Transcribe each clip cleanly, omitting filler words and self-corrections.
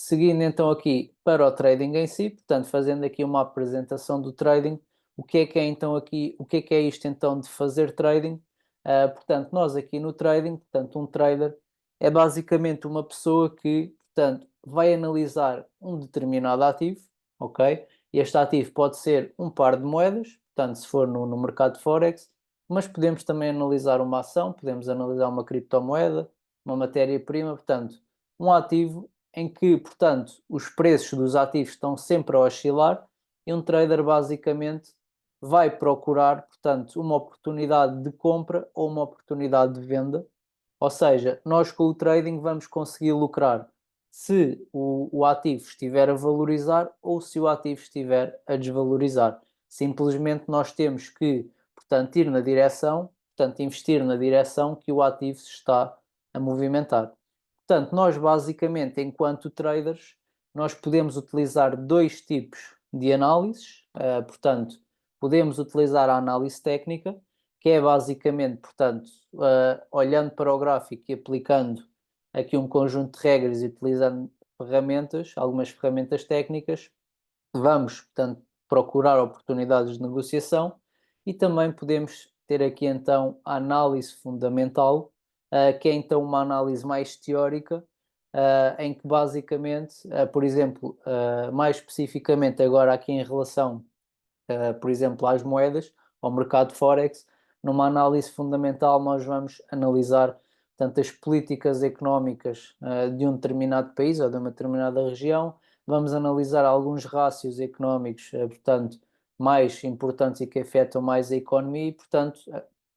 Seguindo então aqui para o trading em si, portanto, fazendo aqui uma apresentação do trading, o que é então aqui, o que é isto então de fazer trading? Portanto, nós aqui no trading, portanto, um trader é basicamente uma pessoa que, portanto, vai analisar um determinado ativo, ok? E este ativo pode ser um par de moedas, portanto, se for no mercado de Forex, mas podemos também analisar uma ação, podemos analisar uma criptomoeda, uma matéria-prima, portanto, um ativo em que, portanto, os preços dos ativos estão sempre a oscilar e um trader basicamente vai procurar, portanto, uma oportunidade de compra ou uma oportunidade de venda. Ou seja, nós com o trading vamos conseguir lucrar se o ativo estiver a valorizar ou se o ativo estiver a desvalorizar. Simplesmente nós temos que, portanto, ir na direção, portanto, investir na direção que o ativo se está a movimentar. Portanto, nós basicamente, enquanto traders, nós podemos utilizar dois tipos de análises. Portanto, podemos utilizar a análise técnica, que é basicamente, portanto, olhando para o gráfico e aplicando aqui um conjunto de regras e utilizando ferramentas, algumas ferramentas técnicas, vamos, portanto, procurar oportunidades de negociação e também podemos ter aqui então a análise fundamental, que é então uma análise mais teórica, em que basicamente, por exemplo, mais especificamente agora aqui em relação, por exemplo, às moedas, ao mercado Forex, numa análise fundamental nós vamos analisar tanto as políticas económicas de um determinado país ou de uma determinada região, vamos analisar alguns rácios económicos, portanto, mais importantes e que afetam mais a economia e, portanto,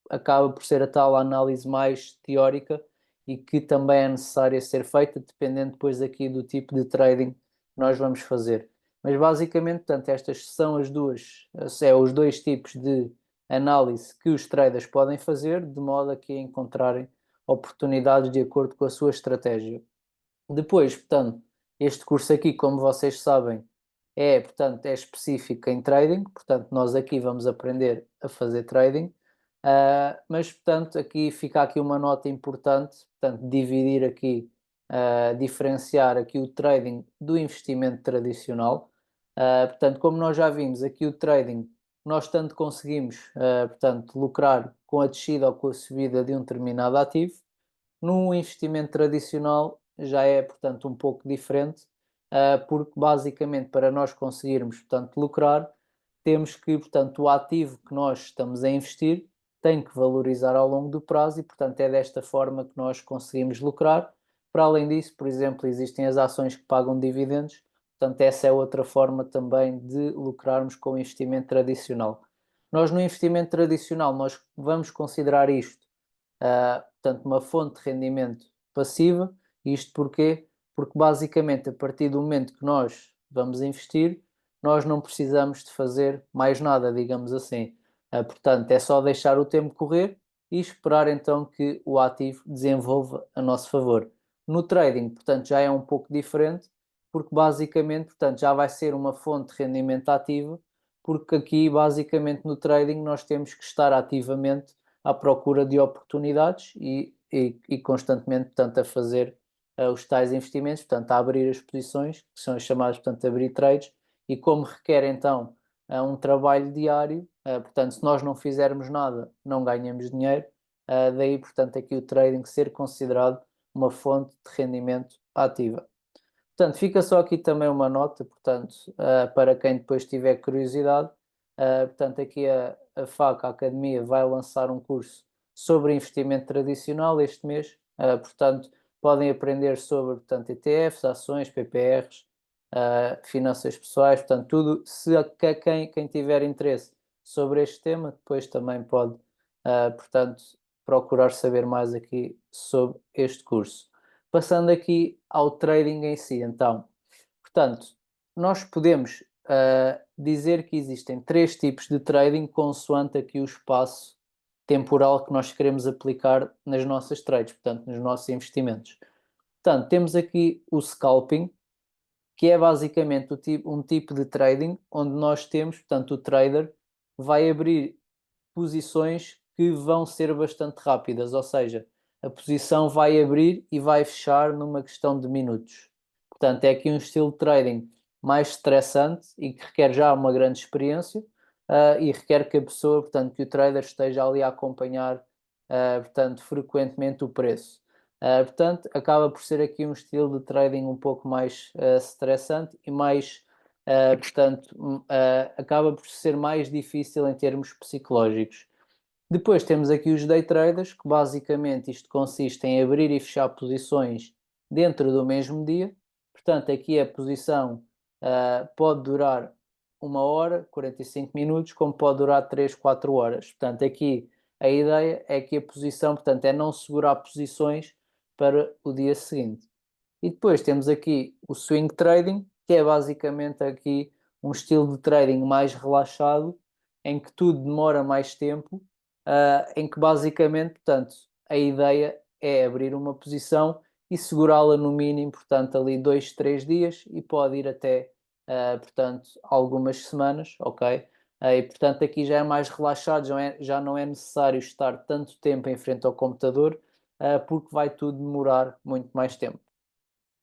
acaba por ser a tal análise mais teórica e que também é necessária ser feita, dependendo depois aqui do tipo de trading que nós vamos fazer. Mas basicamente, portanto, estas são os dois tipos de análise que os traders podem fazer, de modo a que encontrarem oportunidades de acordo com a sua estratégia. Depois, portanto, este curso aqui, como vocês sabem, portanto, é específico em trading, portanto, nós aqui vamos aprender a fazer trading, mas, portanto, aqui fica aqui uma nota importante, portanto, dividir aqui, diferenciar aqui o trading do investimento tradicional. Portanto, como nós já vimos, aqui o trading, nós tanto conseguimos, portanto, lucrar com a descida ou com a subida de um determinado ativo. No investimento tradicional já é, portanto, um pouco diferente, porque basicamente para nós conseguirmos, portanto, lucrar, temos que, portanto, o ativo que nós estamos a investir tem que valorizar ao longo do prazo e, portanto, é desta forma que nós conseguimos lucrar. Para além disso, por exemplo, existem as ações que pagam dividendos, portanto, essa é outra forma também de lucrarmos com o investimento tradicional. Nós no investimento tradicional, nós vamos considerar isto, portanto, uma fonte de rendimento passiva. Isto porquê? Porque basicamente a partir do momento que nós vamos investir, nós não precisamos de fazer mais nada, digamos assim. Portanto, é só deixar o tempo correr e esperar então que o ativo desenvolva a nosso favor. No trading, portanto, já é um pouco diferente, porque basicamente, portanto, já vai ser uma fonte de rendimento ativa, porque aqui basicamente no trading nós temos que estar ativamente à procura de oportunidades e constantemente, portanto, a fazer os tais investimentos, portanto, a abrir as posições, que são as chamadas, portanto, abrir trades, e como requer, então, um trabalho diário, portanto, se nós não fizermos nada, não ganhamos dinheiro, daí, portanto, aqui o trading ser considerado uma fonte de rendimento ativa. Portanto, fica só aqui também uma nota, portanto, para quem depois tiver curiosidade, portanto, aqui a FAC, a Academia, vai lançar um curso sobre investimento tradicional este mês, portanto, podem aprender sobre, portanto, ETFs, ações, PPRs, finanças pessoais, portanto, tudo, se quem tiver interesse sobre este tema, depois também pode, portanto, procurar saber mais aqui sobre este curso. Passando aqui ao trading em si, então, portanto, nós podemos dizer que existem três tipos de trading consoante aqui o espaço temporal que nós queremos aplicar nas nossas trades, portanto, nos nossos investimentos. Portanto, temos aqui o scalping, que é basicamente um tipo de trading onde nós temos, portanto, o trader vai abrir posições que vão ser bastante rápidas, ou seja, a posição vai abrir e vai fechar numa questão de minutos. Portanto, é aqui um estilo de trading mais estressante e que requer já uma grande experiência, e requer que a pessoa, portanto, que o trader esteja ali a acompanhar, portanto, frequentemente o preço. Portanto, acaba por ser aqui um estilo de trading um pouco mais estressante e mais, portanto, acaba por ser mais difícil em termos psicológicos. Depois temos aqui os day traders, que basicamente isto consiste em abrir e fechar posições dentro do mesmo dia. Portanto, aqui a posição pode durar 1 hora, 45 minutos, como pode durar 3, 4 horas. Portanto, aqui a ideia é que a posição, portanto, é não segurar posições para o dia seguinte. E depois temos aqui o swing trading, que é basicamente aqui um estilo de trading mais relaxado, em que tudo demora mais tempo, em que basicamente, portanto, a ideia é abrir uma posição e segurá-la no mínimo, portanto, ali 2, 3 dias e pode ir até, portanto, algumas semanas, ok? E portanto aqui já é mais relaxado, já não é necessário estar tanto tempo em frente ao computador, porque vai tudo demorar muito mais tempo.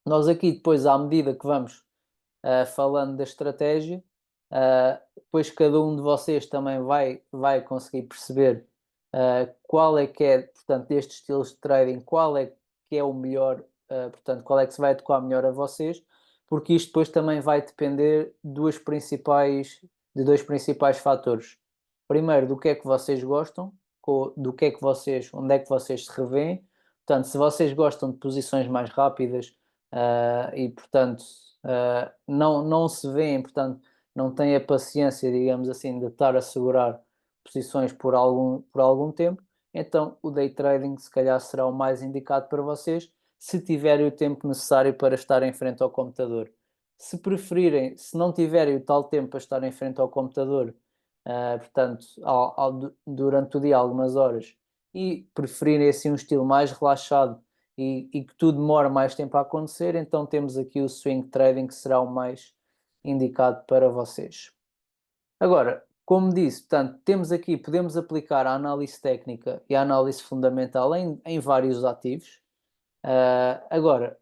Nós aqui depois, à medida que vamos falando da estratégia, depois cada um de vocês também vai conseguir perceber qual é, portanto, destes estilos de trading, qual é que é o melhor, portanto, qual é que se vai adequar melhor a vocês, porque isto depois também vai depender de dois principais fatores. Primeiro, do que é que vocês gostam, do que é que onde é que vocês se revêem. Portanto, se vocês gostam de posições mais rápidas, e portanto não se vêem, portanto não têm a paciência, digamos assim, de estar a segurar posições por algum tempo, então o day trading se calhar será o mais indicado para vocês, se tiverem o tempo necessário para estar em frente ao computador. Se preferirem, se não tiverem o tal tempo para estar em frente ao computador, portanto, durante o dia algumas horas, e preferirem assim um estilo mais relaxado e que tudo demora mais tempo a acontecer, então temos aqui o swing trading que será o mais indicado para vocês. Agora, como disse, portanto, podemos aplicar a análise técnica e a análise fundamental em vários ativos. Agora,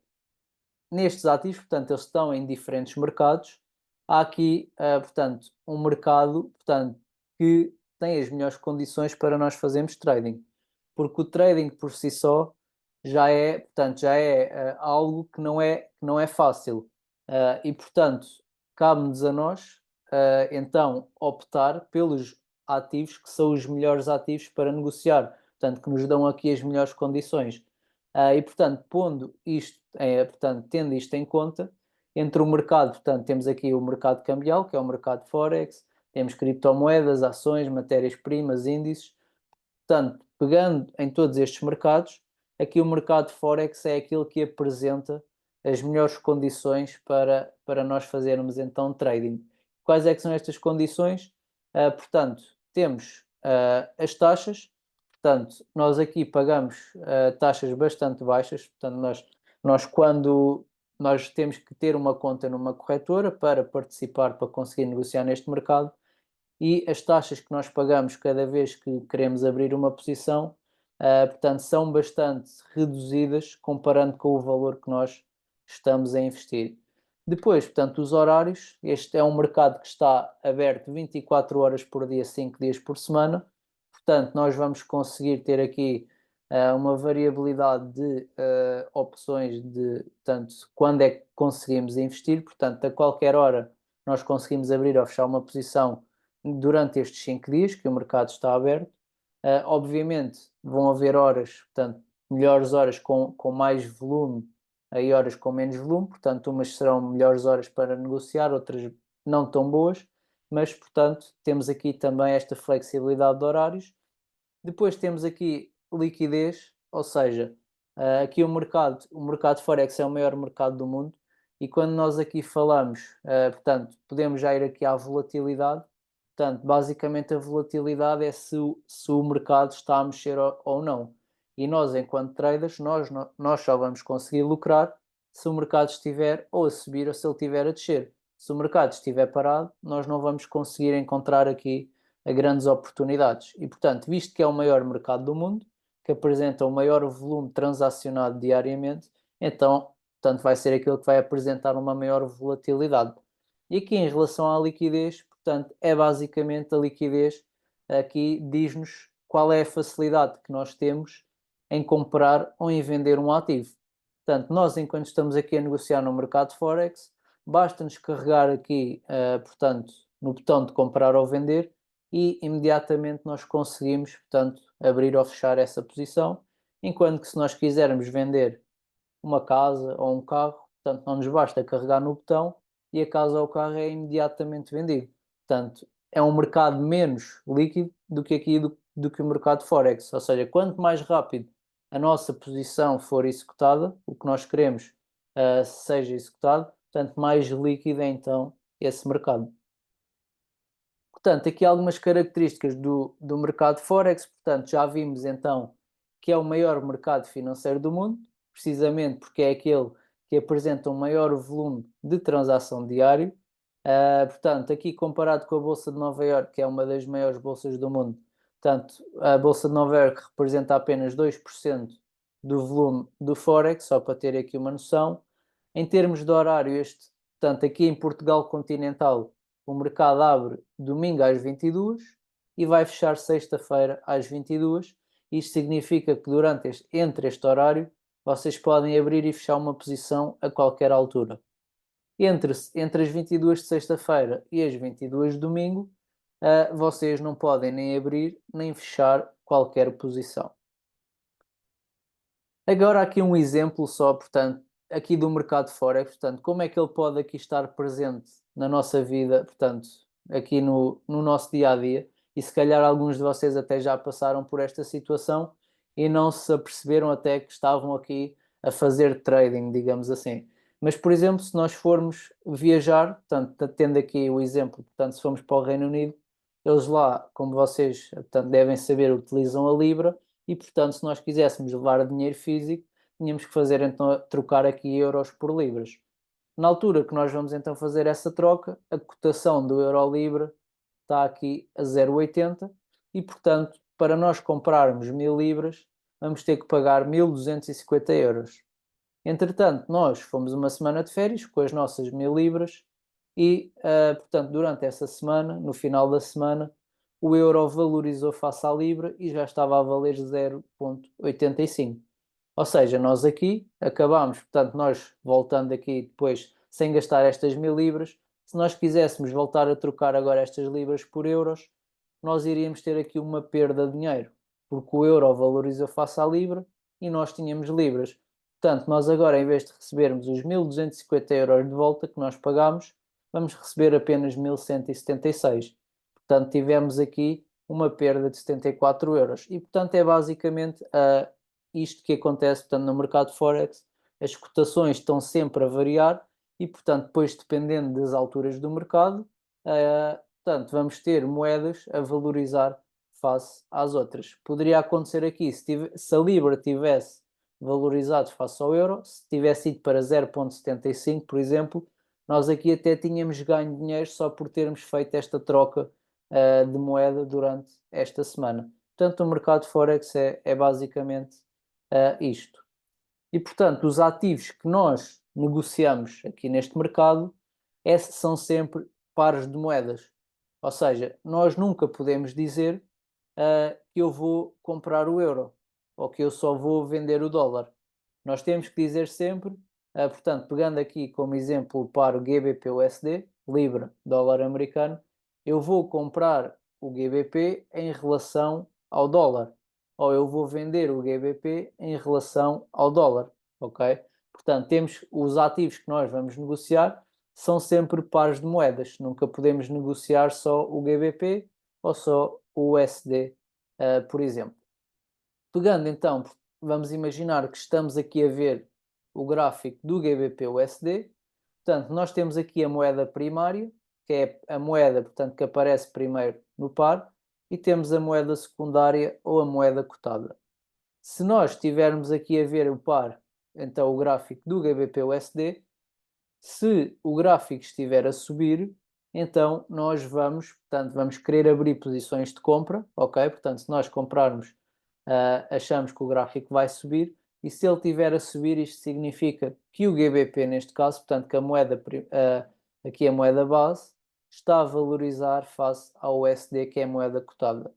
nestes ativos, portanto, eles estão em diferentes mercados. Há aqui, portanto, um mercado, portanto, que tem as melhores condições para nós fazermos trading, porque o trading por si só portanto, já é algo que não é fácil. E, portanto, cabe-nos a nós, então, optar pelos ativos que são os melhores ativos para negociar, portanto, que nos dão aqui as melhores condições. E, portanto, portanto, tendo isto em conta, entre o mercado, portanto, temos aqui o mercado cambial, que é o mercado Forex, temos criptomoedas, ações, matérias-primas, índices. Portanto, pegando em todos estes mercados, aqui o mercado Forex é aquele que apresenta as melhores condições para nós fazermos então trading. Quais é que são estas condições? Portanto, temos as taxas. Portanto, nós aqui pagamos taxas bastante baixas. Portanto, nós quando nós temos que ter uma conta numa corretora para participar, para conseguir negociar neste mercado, e as taxas que nós pagamos cada vez que queremos abrir uma posição, portanto, são bastante reduzidas comparando com o valor que nós estamos a investir. Depois, portanto, os horários. Este é um mercado que está aberto 24 horas por dia, 5 dias por semana. Portanto, nós vamos conseguir ter aqui uma variabilidade de opções de, portanto, quando é que conseguimos investir. Portanto, a qualquer hora nós conseguimos abrir ou fechar uma posição durante estes 5 dias que o mercado está aberto. Obviamente vão haver horas, portanto, melhores horas com mais volume e horas com menos volume, portanto, umas serão melhores horas para negociar, outras não tão boas, mas, portanto, temos aqui também esta flexibilidade de horários. Depois temos aqui liquidez, ou seja, aqui o mercado Forex é o maior mercado do mundo, e quando nós aqui falamos, portanto, podemos já ir aqui à volatilidade. Portanto, basicamente a volatilidade é se o mercado está a mexer ou não. E nós, enquanto traders, nós só vamos conseguir lucrar se o mercado estiver ou a subir ou se ele estiver a descer. Se o mercado estiver parado, nós não vamos conseguir encontrar aqui grandes oportunidades. E, portanto, visto que é o maior mercado do mundo, que apresenta o maior volume transacionado diariamente, então, portanto, vai ser aquilo que vai apresentar uma maior volatilidade. E aqui em relação à liquidez, portanto, é basicamente a liquidez aqui diz-nos qual é a facilidade que nós temos em comprar ou em vender um ativo. Portanto, nós enquanto estamos aqui a negociar no mercado Forex, basta-nos carregar aqui, portanto, no botão de comprar ou vender e imediatamente nós conseguimos, portanto, abrir ou fechar essa posição, enquanto que se nós quisermos vender uma casa ou um carro, portanto, não nos basta carregar no botão e a casa ou o carro é imediatamente vendido. Portanto, é um mercado menos líquido do que aqui do que o mercado Forex. Ou seja, quanto mais rápido a nossa posição for executada, o que nós queremos seja executado, portanto, mais líquido é então esse mercado. Portanto, aqui algumas características do mercado Forex. Portanto, já vimos então que é o maior mercado financeiro do mundo, precisamente porque é aquele que apresenta um maior volume de transação diário. Portanto, aqui comparado com a Bolsa de Nova Iorque, que é uma das maiores bolsas do mundo, portanto, a Bolsa de Nova Iorque representa apenas 2% do volume do Forex, só para ter aqui uma noção. Em termos de horário, portanto, aqui em Portugal continental, o mercado abre domingo às 22 e vai fechar sexta-feira às 22. Isto significa que entre este horário vocês podem abrir e fechar uma posição a qualquer altura. Entre as 22 de sexta-feira e as 22 de domingo, vocês não podem nem abrir nem fechar qualquer posição. Agora aqui um exemplo só, portanto, aqui do mercado Forex, portanto, como é que ele pode aqui estar presente na nossa vida, portanto, aqui no nosso dia-a-dia, e se calhar alguns de vocês até já passaram por esta situação e não se aperceberam até que estavam aqui a fazer trading, digamos assim. Mas, por exemplo, se nós formos viajar, portanto, tendo aqui o exemplo, portanto, se formos para o Reino Unido, eles lá, como vocês, portanto, devem saber, utilizam a Libra, e, portanto, se nós quiséssemos levar dinheiro físico, tínhamos que fazer então trocar aqui euros por libras. Na altura que nós vamos então fazer essa troca, a cotação do euro-libra está aqui a 0,80 e, portanto, para nós comprarmos 1000 libras, vamos ter que pagar 1250 euros. Entretanto, nós fomos uma semana de férias com as nossas 1000 libras e, portanto, durante essa semana, no final da semana, o euro valorizou face à libra e já estava a valer 0,85. Ou seja, nós aqui acabámos, portanto, nós voltando aqui depois, sem gastar estas 1000 libras, se nós quiséssemos voltar a trocar agora estas libras por euros, nós iríamos ter aqui uma perda de dinheiro, porque o euro valorizou face à libra e nós tínhamos libras. Portanto, nós agora, em vez de recebermos os 1250 euros de volta que nós pagámos, vamos receber apenas 1176. Portanto, tivemos aqui uma perda de 74 euros. E, portanto, é basicamente isto que acontece, portanto, no mercado Forex. As cotações estão sempre a variar e, portanto, depois, dependendo das alturas do mercado, portanto, vamos ter moedas a valorizar face às outras. Poderia acontecer aqui, se a Libra tivesse valorizado face ao euro, se tivesse ido para 0,75, por exemplo, nós aqui até tínhamos ganho dinheiro só por termos feito esta troca de moeda durante esta semana. Portanto, o mercado Forex é basicamente isto. E, portanto, os ativos que nós negociamos aqui neste mercado são sempre pares de moedas. Ou seja, nós nunca podemos dizer que eu vou comprar o euro ou que eu só vou vender o dólar. Nós temos que dizer sempre, portanto, pegando aqui como exemplo para o GBP-USD, Libra, dólar americano, eu vou comprar o GBP em relação ao dólar, ou eu vou vender o GBP em relação ao dólar, ok? Portanto, temos os ativos que nós vamos negociar, são sempre pares de moedas, nunca podemos negociar só o GBP ou só o USD, por exemplo. Pegando então, vamos imaginar que estamos aqui a ver o gráfico do GBP-USD. Portanto, nós temos aqui a moeda primária, que é a moeda, portanto, que aparece primeiro no par, e temos a moeda secundária ou a moeda cotada. Se nós estivermos aqui a ver o par, então o gráfico do GBP-USD, se o gráfico estiver a subir, então nós vamos querer abrir posições de compra, ok? Portanto, se nós comprarmos, achamos que o gráfico vai subir, e se ele estiver a subir, isto significa que o GBP, neste caso, portanto, que a moeda, aqui a moeda base, está a valorizar face ao USD, que é a moeda cotada.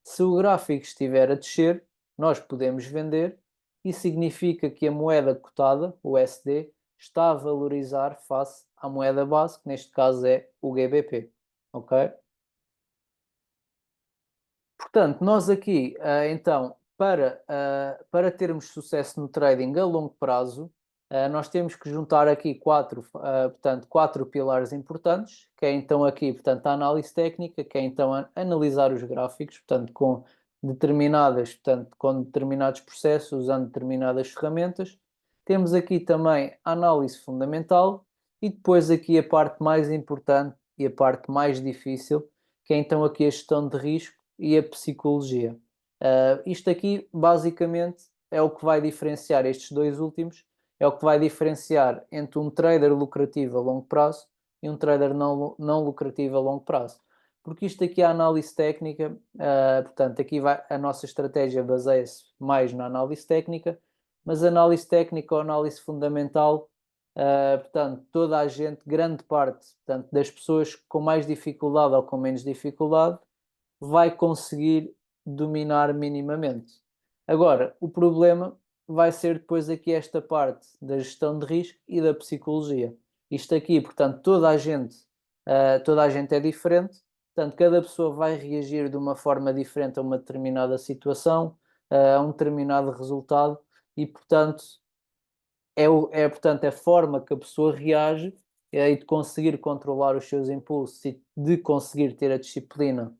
Se o gráfico estiver a descer, nós podemos vender, e significa que a moeda cotada, o USD, está a valorizar face à moeda base, que neste caso é o GBP, ok? Portanto, nós aqui, então, para termos sucesso no trading a longo prazo, nós temos que juntar aqui portanto, quatro pilares importantes, que é então aqui, portanto, a análise técnica, que é então analisar os gráficos, portanto, com determinados processos, usando determinadas ferramentas. Temos aqui também a análise fundamental e depois aqui a parte mais importante e a parte mais difícil, que é então aqui a gestão de risco e a psicologia. Isto aqui, basicamente, é o que vai diferenciar estes dois últimos, é o que vai diferenciar entre um trader lucrativo a longo prazo e um trader não lucrativo a longo prazo. Porque isto aqui é a análise técnica, portanto, aqui a nossa estratégia baseia-se mais na análise técnica, mas a análise técnica ou análise fundamental, portanto, toda a gente, grande parte, portanto, das pessoas com mais dificuldade ou com menos dificuldade, vai conseguir dominar minimamente. Agora, o problema vai ser depois aqui esta parte da gestão de risco e da psicologia. Isto aqui, portanto, toda a gente é diferente, portanto, cada pessoa vai reagir de uma forma diferente a uma determinada situação, a um determinado resultado, e, portanto, portanto, a forma que a pessoa reage e de conseguir controlar os seus impulsos e de conseguir ter a disciplina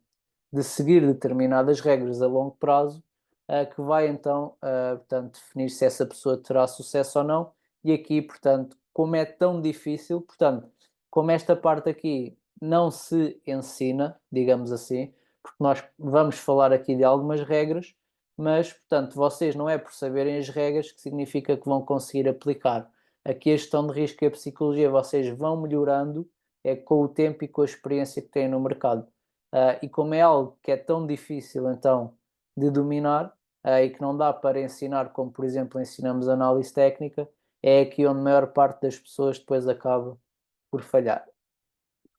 de seguir determinadas regras a longo prazo, que vai então, portanto, definir se essa pessoa terá sucesso ou não. E aqui, portanto, como é tão difícil, portanto, como esta parte aqui não se ensina, digamos assim, porque nós vamos falar aqui de algumas regras, mas, portanto, vocês não é por saberem as regras que significa que vão conseguir aplicar. Aqui a gestão de risco e a psicologia vocês vão melhorando com o tempo e com a experiência que têm no mercado. E como é algo que é tão difícil então de dominar, e que não dá para ensinar, como por exemplo ensinamos análise técnica, é aqui onde a maior parte das pessoas depois acaba por falhar.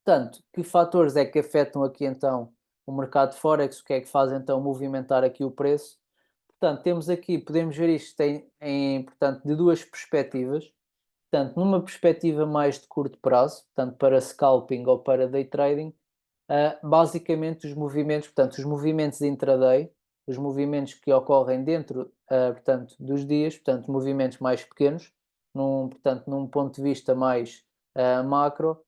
Portanto, que fatores é que afetam aqui então o mercado de Forex? O que é que faz então movimentar aqui o preço? Portanto, temos aqui, podemos ver isto portanto, de duas perspectivas. Portanto, numa perspectiva mais de curto prazo, portanto, para scalping ou para day trading, basicamente os movimentos intraday, os movimentos que ocorrem dentro, portanto, dos dias, portanto, movimentos mais pequenos, portanto, num ponto de vista mais macro,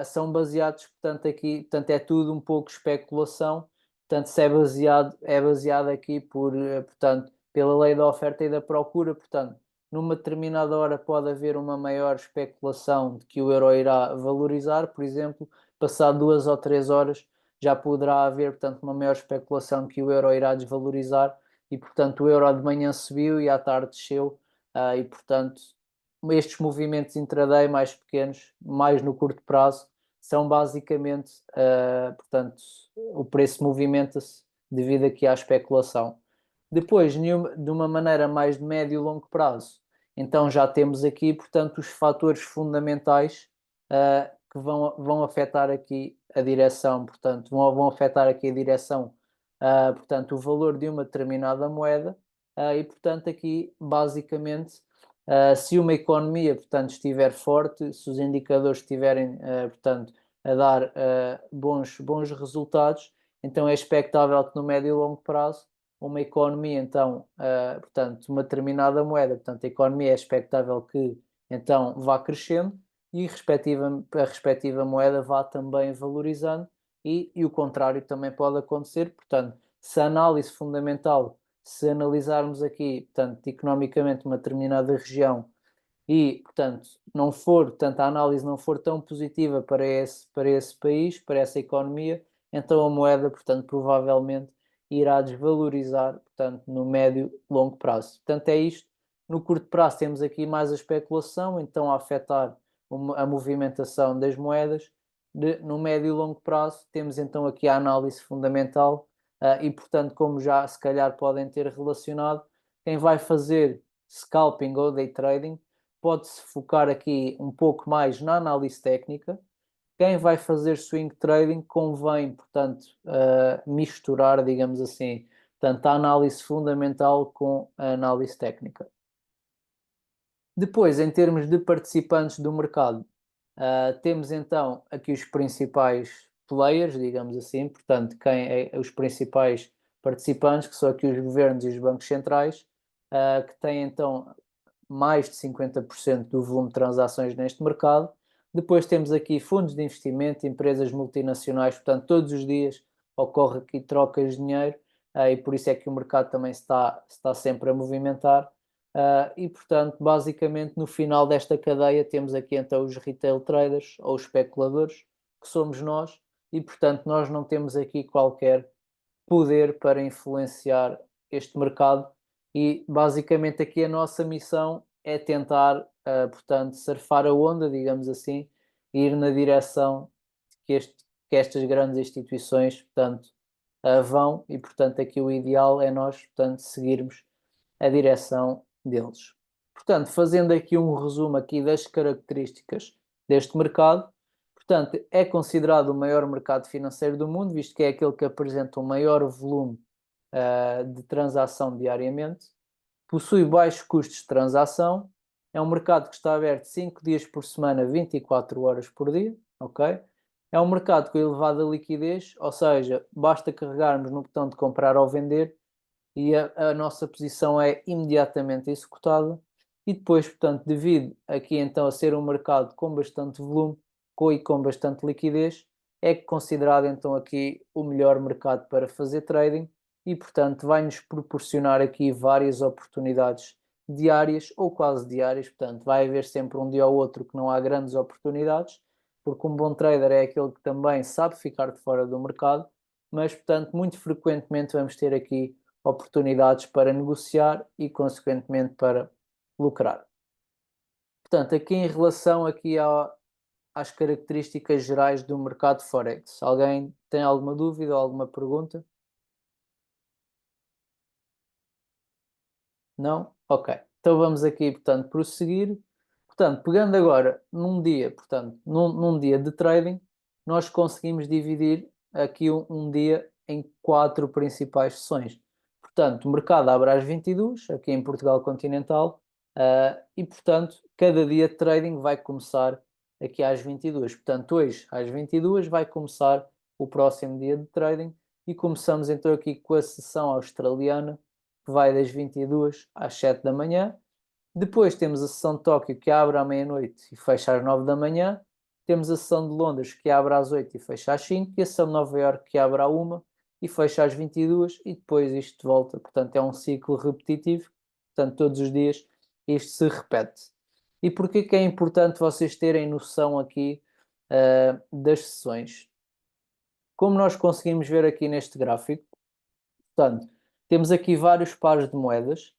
são baseados, portanto, aqui, portanto, é tudo um pouco especulação, portanto, se é baseado aqui portanto, pela lei da oferta e da procura, portanto, numa determinada hora pode haver uma maior especulação de que o euro irá valorizar, por exemplo, passado 2 ou 3 horas já poderá haver, portanto, uma maior especulação de que o euro irá desvalorizar e, portanto, o euro de manhã subiu e à tarde desceu, e, portanto, estes movimentos intraday mais pequenos, mais no curto prazo, são basicamente, portanto, o preço movimenta-se devido aqui à especulação. Depois, de uma maneira mais de médio e longo prazo, então já temos aqui, portanto, os fatores fundamentais que vão afetar aqui a direção, portanto, vão afetar aqui a direção, portanto, o valor de uma determinada moeda, e, portanto, aqui, basicamente, se uma economia, portanto, estiver forte, se os indicadores estiverem, portanto, a dar bons resultados, então é expectável que no médio e longo prazo uma economia, então, portanto, uma determinada moeda, portanto, a economia é expectável que, então, vá crescendo e a respectiva moeda vá também valorizando e o contrário também pode acontecer, portanto, se a análise fundamental, se analisarmos aqui, portanto, economicamente uma determinada região e, portanto, portanto, a análise não for tão positiva para esse país, para essa economia, então a moeda, portanto, provavelmente irá desvalorizar, portanto, no médio e longo prazo. Portanto, é isto. No curto prazo temos aqui mais a especulação, então a afetar a movimentação das moedas. No médio e longo prazo temos então aqui a análise fundamental e, portanto, como já se calhar podem ter relacionado, quem vai fazer scalping ou day trading pode-se focar aqui um pouco mais na análise técnica. Quem vai fazer swing trading convém, portanto, misturar, digamos assim, portanto, a análise fundamental com a análise técnica. Depois, em termos de participantes do mercado, temos então aqui os principais players, digamos assim, portanto, quem é os principais participantes, que são aqui os governos e os bancos centrais, que têm então mais de 50% do volume de transações neste mercado. Depois temos aqui fundos de investimento, empresas multinacionais, portanto, todos os dias ocorre aqui trocas de dinheiro e por isso é que o mercado também está sempre a movimentar. E, portanto, basicamente, no final desta cadeia temos aqui então os retail traders ou os especuladores, que somos nós, e, portanto, nós não temos aqui qualquer poder para influenciar este mercado e basicamente aqui a nossa missão é tentar, portanto, surfar a onda, digamos assim, e ir na direção que estas grandes instituições, portanto, vão e, portanto, aqui o ideal é nós, portanto, seguirmos a direção deles. Portanto, fazendo aqui um resumo aqui das características deste mercado, portanto, é considerado o maior mercado financeiro do mundo, visto que é aquele que apresenta o maior volume de transação diariamente, possui baixos custos de transação, é um mercado que está aberto 5 dias por semana, 24 horas por dia, ok? É um mercado com elevada liquidez, ou seja, basta carregarmos no botão de comprar ou vender e a nossa posição é imediatamente executada. E depois, portanto, devido aqui então a ser um mercado com bastante volume e com bastante liquidez, é considerado então aqui o melhor mercado para fazer trading e, portanto, vai-nos proporcionar aqui várias oportunidades diárias ou quase diárias. Portanto, vai haver sempre um dia ou outro que não há grandes oportunidades, porque um bom trader é aquele que também sabe ficar de fora do mercado, mas, portanto, muito frequentemente vamos ter aqui oportunidades para negociar e, consequentemente, para lucrar. Portanto, aqui em relação às características gerais do mercado Forex, alguém tem alguma dúvida ou alguma pergunta? Não? Ok. Então vamos aqui, portanto, prosseguir. Portanto, pegando agora num dia, portanto, num dia de trading, nós conseguimos dividir aqui um dia em 4 principais sessões. Portanto, o mercado abre às 22, aqui em Portugal continental, e, portanto, cada dia de trading vai começar aqui às 22. Portanto, hoje às 22 vai começar o próximo dia de trading e começamos então aqui com a sessão australiana, que vai das 22 às 7 da manhã. Depois temos a sessão de Tóquio, que abre à meia-noite e fecha às 9 da manhã. Temos a sessão de Londres, que abre às 8 e fecha às 5. E a sessão de Nova Iorque, que abre à 1 e fecha às 22. E depois isto volta. Portanto, é um ciclo repetitivo. Portanto, todos os dias isto se repete. E porquê que é importante vocês terem noção aqui das sessões? Como nós conseguimos ver aqui neste gráfico, portanto, temos aqui vários pares de moedas.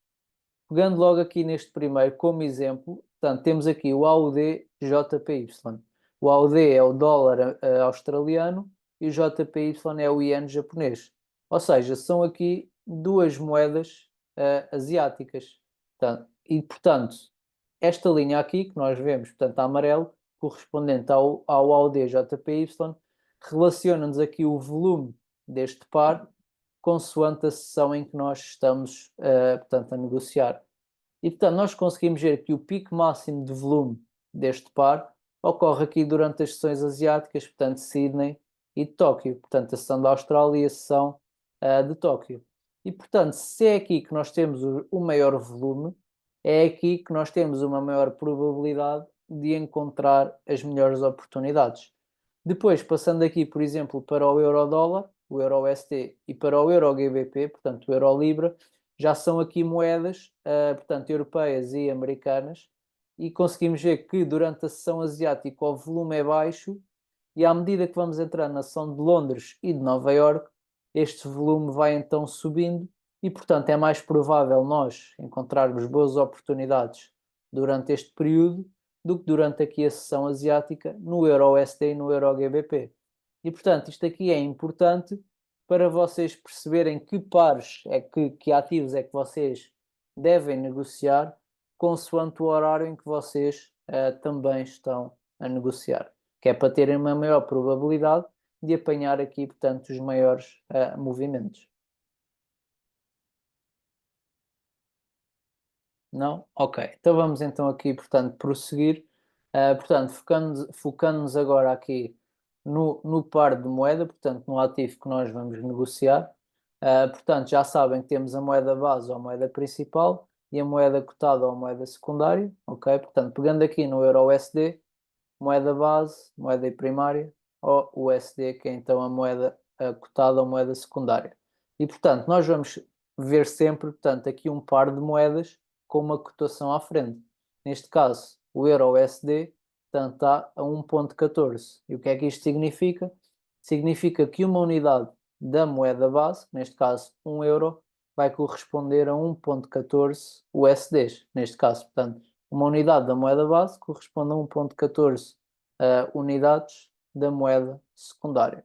Pegando logo aqui neste primeiro como exemplo, portanto, temos aqui o AUD JPY. O AUD é o dólar australiano e o JPY é o iene japonês. Ou seja, são aqui duas moedas asiáticas. Portanto, esta linha aqui que nós vemos, portanto, a amarelo, correspondente ao AUD JPY, relaciona-nos aqui o volume deste par consoante a sessão em que nós estamos, portanto, a negociar. E, portanto, nós conseguimos ver que o pico máximo de volume deste par ocorre aqui durante as sessões asiáticas, portanto, Sydney e Tóquio. Portanto, a sessão da Austrália e a sessão de Tóquio. E, portanto, se é aqui que nós temos o maior volume, é aqui que nós temos uma maior probabilidade de encontrar as melhores oportunidades. Depois, passando aqui, por exemplo, para o euro-dólar, o euro-USD e para o euro-GBP, portanto, o euro-libra, já são aqui moedas, portanto, europeias e americanas, e conseguimos ver que durante a sessão asiática o volume é baixo e à medida que vamos entrar na sessão de Londres e de Nova Iorque, este volume vai então subindo e, portanto, é mais provável nós encontrarmos boas oportunidades durante este período do que durante aqui a sessão asiática no Euro-USD e no Euro-GBP. E, portanto, isto aqui é importante para vocês perceberem que pares, que ativos é que vocês devem negociar consoante o horário em que vocês também estão a negociar, que é para terem uma maior probabilidade de apanhar aqui, portanto, os maiores movimentos. Não? Ok. Então vamos então aqui, portanto, prosseguir. Portanto, focando-nos agora aqui no par de moeda, portanto, no ativo que nós vamos negociar. Portanto, já sabem que temos a moeda base ou a moeda principal e a moeda cotada ou a moeda secundária, ok? Portanto, pegando aqui no Euro-USD, moeda base, moeda primária, ou USD, que é então a moeda cotada ou moeda secundária. E, portanto, nós vamos ver sempre, portanto, aqui um par de moedas com uma cotação à frente. Neste caso, o Euro-USD, portanto, está a 1.14. E o que é que isto significa? Significa que uma unidade da moeda base, neste caso 1 euro, vai corresponder a 1.14 USDs. Neste caso, portanto, uma unidade da moeda base corresponde a 1.14 unidades da moeda secundária.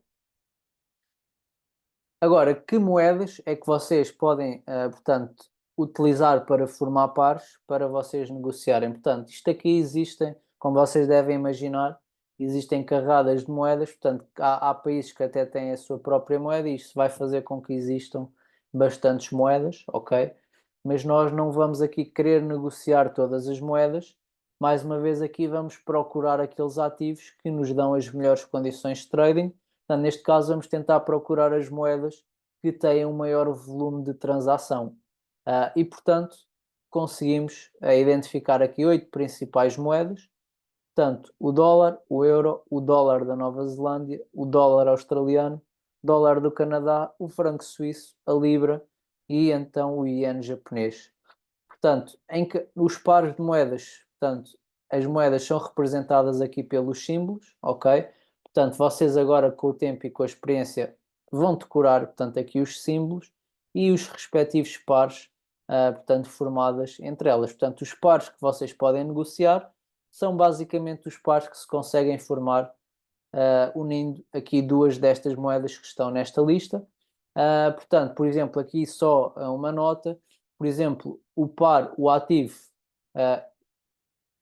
Agora, que moedas é que vocês podem, portanto, utilizar para formar pares para vocês negociarem? Portanto, isto aqui existem, como vocês devem imaginar, existem carradas de moedas, portanto, há países que até têm a sua própria moeda e isto vai fazer com que existam bastantes moedas, ok? Mas nós não vamos aqui querer negociar todas as moedas. Mais uma vez aqui vamos procurar aqueles ativos que nos dão as melhores condições de trading. Portanto, neste caso vamos tentar procurar as moedas que têm um maior volume de transação. E, portanto, conseguimos identificar aqui 8 principais moedas. Portanto, o dólar, o euro, o dólar da Nova Zelândia, o dólar australiano, dólar do Canadá, o franco suíço, a libra e então o iene japonês. Portanto, em que os pares de moedas, portanto, as moedas são representadas aqui pelos símbolos, ok? Portanto, vocês agora com o tempo e com a experiência vão decorar, portanto, aqui os símbolos e os respectivos pares, portanto, formadas entre elas. Portanto, os pares que vocês podem negociar são basicamente os pares que se conseguem formar unindo aqui duas destas moedas que estão nesta lista. Portanto, por exemplo, aqui só uma nota, por exemplo, o par, o ativo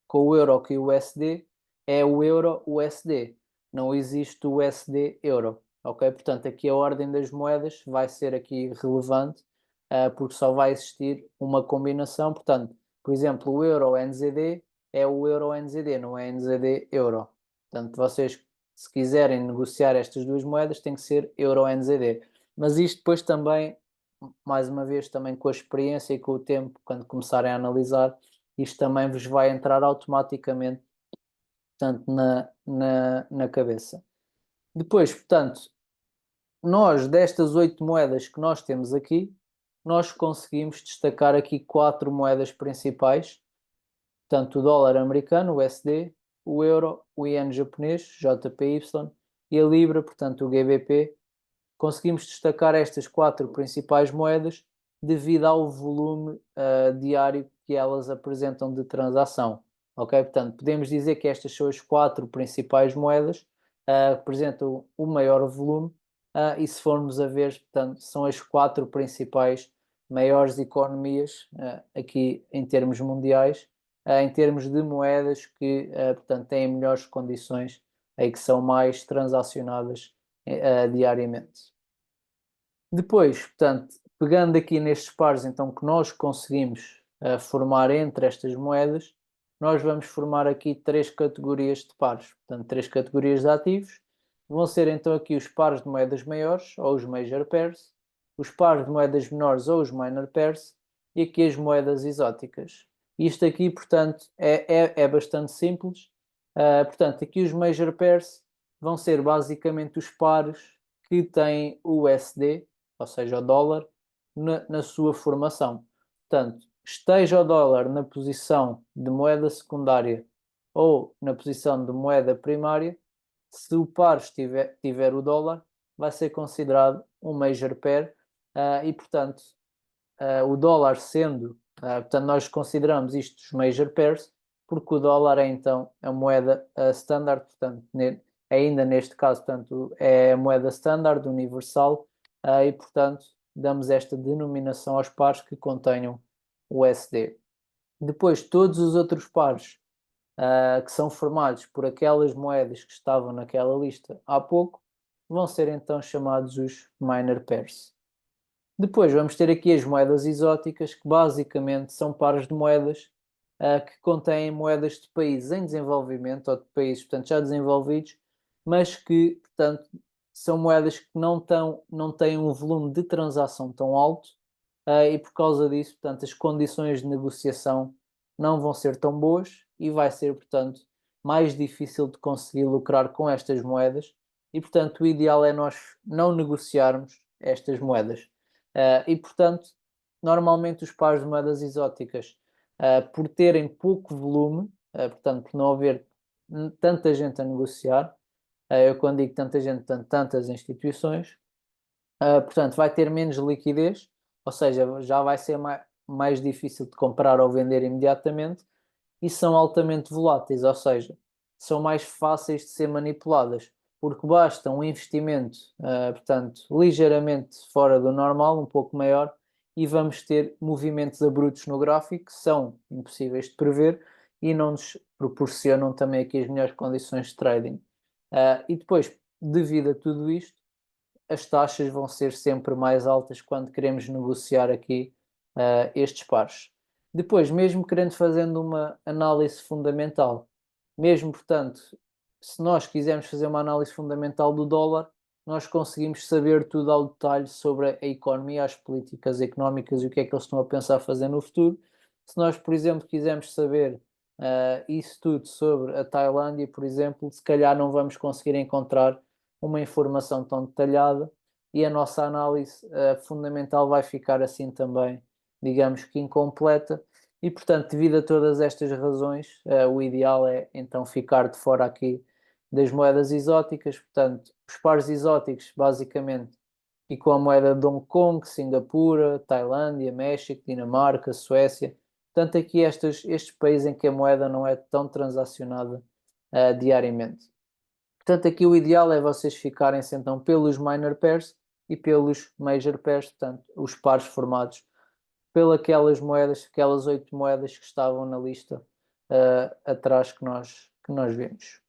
com o euro e o USD é o euro-USD, não existe o USD-euro, ok? Portanto, aqui a ordem das moedas vai ser aqui relevante, porque só vai existir uma combinação, portanto, por exemplo, o euro-NZD é o euro-NZD, não é NZD-euro. Portanto, vocês, se quiserem negociar estas duas moedas, tem que ser euro-NZD. Mas isto depois também, mais uma vez, também com a experiência e com o tempo, quando começarem a analisar, isto também vos vai entrar automaticamente, portanto, na cabeça. Depois, portanto, nós, destas 8 moedas que nós temos aqui, nós conseguimos destacar aqui 4 moedas principais, portanto, o dólar americano, o USD, o euro, o iene japonês, JPY, e a libra, portanto, o GBP. Conseguimos destacar estas 4 principais moedas devido ao volume diário que elas apresentam de transação. Ok? Portanto, podemos dizer que estas são as 4 principais moedas que apresentam o maior volume e se formos a ver, portanto, são as 4 principais maiores economias aqui em termos mundiais, em termos de moedas que, portanto, têm melhores condições e que são mais transacionadas diariamente. Depois, portanto, pegando aqui nestes pares então que nós conseguimos formar entre estas moedas, nós vamos formar aqui 3 categorias de pares, portanto 3 categorias de ativos. Vão ser então aqui os pares de moedas maiores, ou os major pairs, os pares de moedas menores, ou os minor pairs, e aqui as moedas exóticas. Isto aqui, portanto, é bastante simples. Portanto, aqui os major pairs vão ser basicamente os pares que têm o USD, ou seja, o dólar, na sua formação. Portanto, esteja o dólar na posição de moeda secundária ou na posição de moeda primária, se o par tiver o dólar, vai ser considerado um major pair e, portanto, o dólar sendo, portanto, nós consideramos isto os major pairs, porque o dólar é então a moeda standard, portanto, ainda neste caso, portanto, é a moeda standard universal e, portanto, damos esta denominação aos pares que contenham o USD. Depois, todos os outros pares que são formados por aquelas moedas que estavam naquela lista há pouco, vão ser então chamados os minor pairs. Depois vamos ter aqui as moedas exóticas, que basicamente são pares de moedas que contêm moedas de países em desenvolvimento ou de países, portanto, já desenvolvidos, mas que, portanto, são moedas que não têm um volume de transação tão alto e por causa disso, portanto, as condições de negociação não vão ser tão boas e vai ser, portanto, mais difícil de conseguir lucrar com estas moedas e, portanto, o ideal é nós não negociarmos estas moedas. E, portanto, normalmente os pares de moedas exóticas, por terem pouco volume, portanto, por não haver tanta gente a negociar, eu quando digo tanta gente, tantas instituições, portanto, vai ter menos liquidez, ou seja, já vai ser mais difícil de comprar ou vender imediatamente, e são altamente voláteis, ou seja, são mais fáceis de ser manipuladas, porque basta um investimento, portanto, ligeiramente fora do normal, um pouco maior, e vamos ter movimentos abruptos no gráfico que são impossíveis de prever e não nos proporcionam também aqui as melhores condições de trading. E depois, devido a tudo isto, as taxas vão ser sempre mais altas quando queremos negociar aqui estes pares. Depois, mesmo querendo fazendo uma análise fundamental, mesmo portanto, se nós quisermos fazer uma análise fundamental do dólar, nós conseguimos saber tudo ao detalhe sobre a economia, as políticas económicas e o que é que eles estão a pensar fazer no futuro. Se nós, por exemplo, quisermos saber isso tudo sobre a Tailândia, por exemplo, se calhar não vamos conseguir encontrar uma informação tão detalhada e a nossa análise fundamental vai ficar assim também, digamos que incompleta. E, portanto, devido a todas estas razões, o ideal é então ficar de fora aqui das moedas exóticas. Portanto, os pares exóticos, basicamente, e com a moeda de Hong Kong, Singapura, Tailândia, México, Dinamarca, Suécia. Portanto, aqui estes países em que a moeda não é tão transacionada diariamente. Portanto, aqui o ideal é vocês ficarem-se então pelos minor pairs e pelos major pairs, portanto, os pares formados pelas aquelas moedas, aquelas 8 moedas que estavam na lista atrás que nós vemos.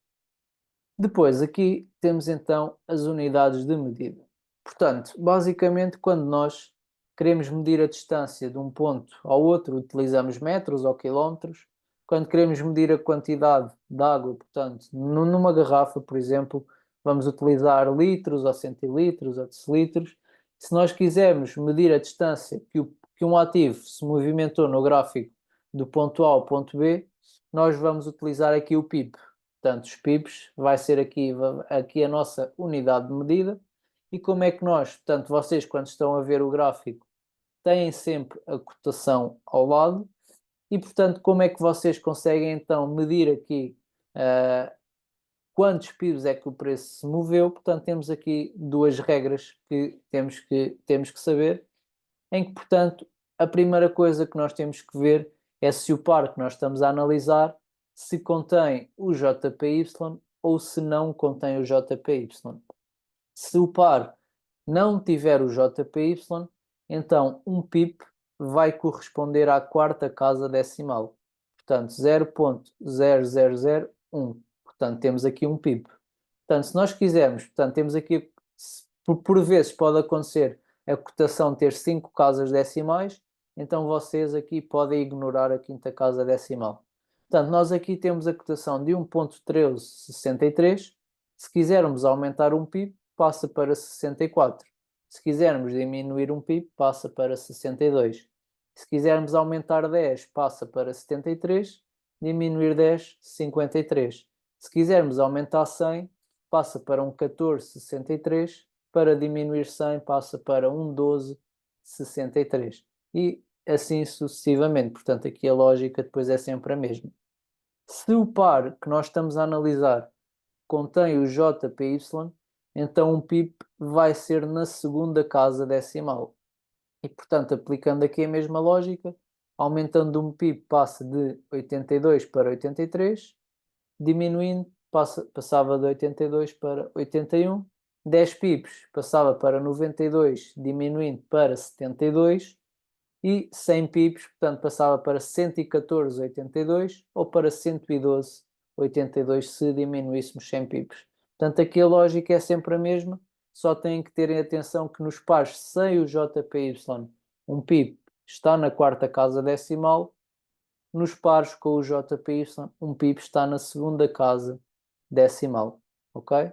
Depois, aqui temos então as unidades de medida. Portanto, basicamente, quando nós queremos medir a distância de um ponto ao outro, utilizamos metros ou quilómetros. Quando queremos medir a quantidade de água, portanto, numa garrafa, por exemplo, vamos utilizar litros ou centilitros ou decilitros. Se nós quisermos medir a distância que um ativo se movimentou no gráfico do ponto A ao ponto B, nós vamos utilizar aqui o PIB. Portanto, os PIBs vai ser aqui a nossa unidade de medida. E como é que nós, portanto, vocês quando estão a ver o gráfico, têm sempre a cotação ao lado e, portanto, como é que vocês conseguem então medir aqui quantos PIBs é que o preço se moveu? Portanto, temos aqui duas regras que temos que saber, em que, portanto, a primeira coisa que nós temos que ver é se o par que nós estamos a analisar se contém o JPY ou se não contém o JPY. Se o par não tiver o JPY, então um pip vai corresponder à quarta casa decimal. Portanto, 0.0001. Portanto, temos aqui um pip. Portanto, se nós quisermos, portanto, temos aqui, por vezes pode acontecer a cotação ter 5 casas decimais, então vocês aqui podem ignorar a quinta casa decimal. Portanto, nós aqui temos a cotação de 1.1363. Se quisermos aumentar um pip, passa para 64. Se quisermos diminuir um pip, passa para 62. Se quisermos aumentar 10, passa para 73. Diminuir 10, 53. Se quisermos aumentar 100, passa para um 14,63. Para diminuir 100, passa para um 12,63. E assim sucessivamente. Portanto, aqui a lógica depois é sempre a mesma. Se o par que nós estamos a analisar contém o JPY, então um pip vai ser na segunda casa decimal. E, portanto, aplicando aqui a mesma lógica, aumentando um pip passa de 82 para 83, diminuindo passava de 82 para 81, 10 pips passava para 92, diminuindo para 72, e 100 pips, portanto, passava para 114,82 ou para 112,82 se diminuíssemos 100 pips. Portanto, aqui a lógica é sempre a mesma, só têm que terem atenção que nos pares sem o JPY, um pip está na quarta casa decimal, nos pares com o JPY, um pip está na segunda casa decimal, ok?